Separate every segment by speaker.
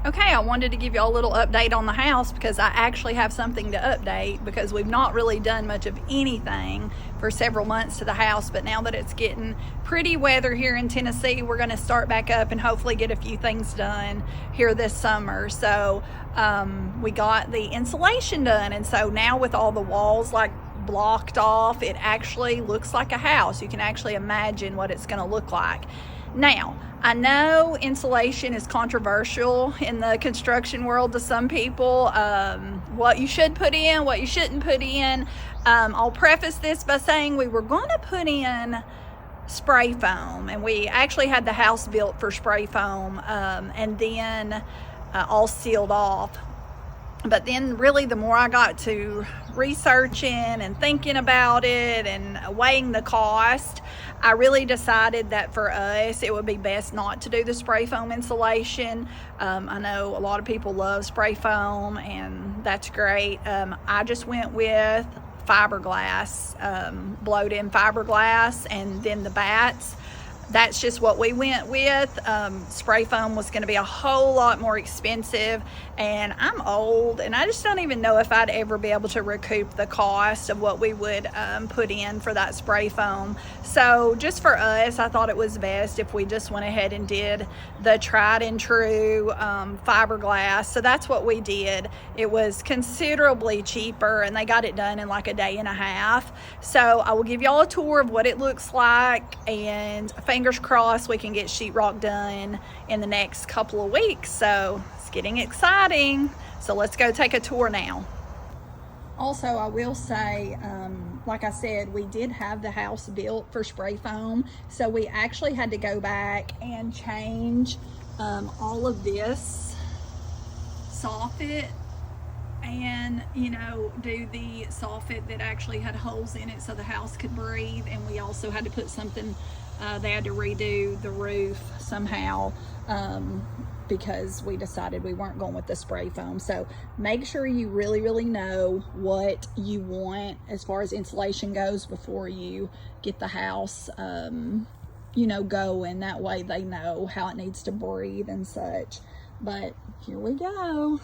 Speaker 1: Okay, I wanted to give y'all a little update on the house because I actually have something to update because we've not really done much of anything for several months to the house, but now that it's getting pretty weather here in Tennessee, we're going to start back up and hopefully get a few things done here this summer. So we got the insulation done, and so now with all the walls like blocked off, it actually looks like a house. You can actually imagine what it's going to look like. Now, I know insulation is controversial in the construction world to some people. What you should put in, what you shouldn't put in. I'll preface this by saying we were going to put in spray foam, and we actually had the house built for spray foam, and then all sealed off. But then really the more I got to researching and thinking about it and weighing the cost, I really decided that for us it would be best not to do the spray foam insulation. I know a lot of people love spray foam, and that's great. I just went with fiberglass, blowed in fiberglass, and then the bats. That's just what we went with. Spray foam was going to be a whole lot more expensive, and I'm old and I just don't even know if I'd ever be able to recoup the cost of what we would put in for that spray foam. So just for us, I thought it was best if we just went ahead and did the tried and true fiberglass. So that's what we did. It was considerably cheaper, and they got it done in like a day and a half. So I will give y'all a tour of what it looks like, and fingers crossed we can get sheetrock done in the next couple of weeks. So it's getting exciting. So let's go take a tour now. Also, I will say, like I said, we did have the house built for spray foam, so we actually had to go back and change all of this soffit, and do the soffit that actually had holes in it so the house could breathe. And we also had to put something, they had to redo the roof somehow, because we decided we weren't going with the spray foam. So make sure you really know what you want as far as insulation goes before you get the house going. That way they know how it needs to breathe and such. But here we go.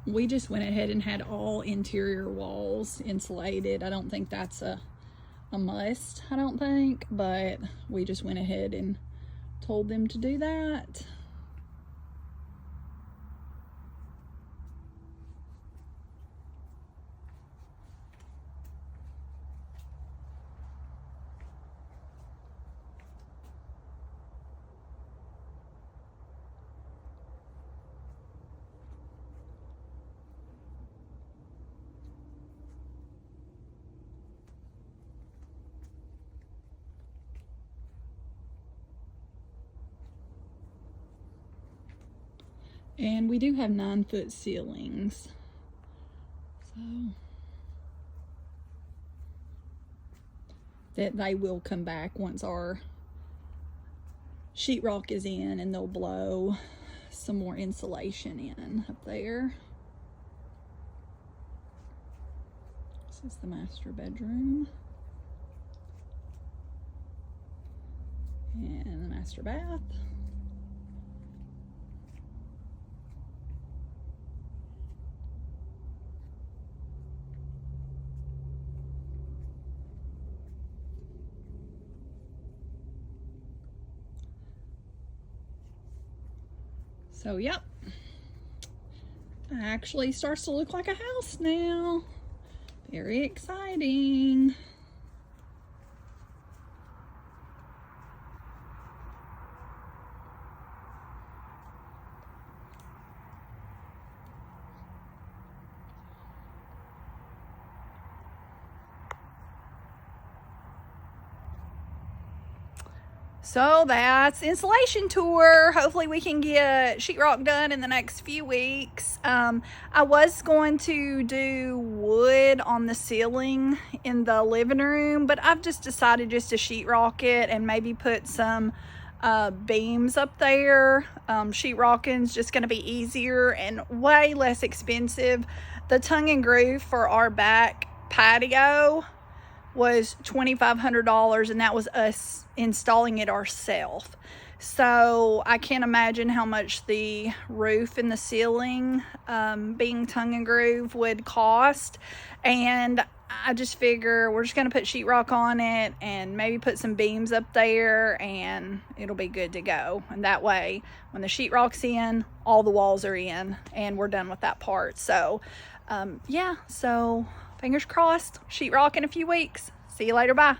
Speaker 1: We just went ahead and had all interior walls insulated. I don't think that's a must, I don't think, but we just went ahead and told them to do that. And we do have 9-foot ceilings. So that they will come back once our sheetrock is in, and they'll blow some more insulation in up there. This is the master bedroom. And the master bath. So, yep, it actually starts to look like a house now. Very exciting. So that's the installation tour. Hopefully we can get sheetrock done in the next few weeks. I was going to do wood on the ceiling in the living room, but I've just decided just to sheetrock it and maybe put some beams up there. Sheetrocking's just going to be easier and way less expensive. The tongue and groove for our back patio was $2,500, and that was us installing it ourselves. So I can't imagine how much the roof and the ceiling being tongue and groove would cost. And I just figure we're just going to put sheetrock on it and maybe put some beams up there, and it'll be good to go. And that way, when the sheetrock's in, all the walls are in, and we're done with that part. So yeah, so fingers crossed, sheetrock in a few weeks. See you later, bye.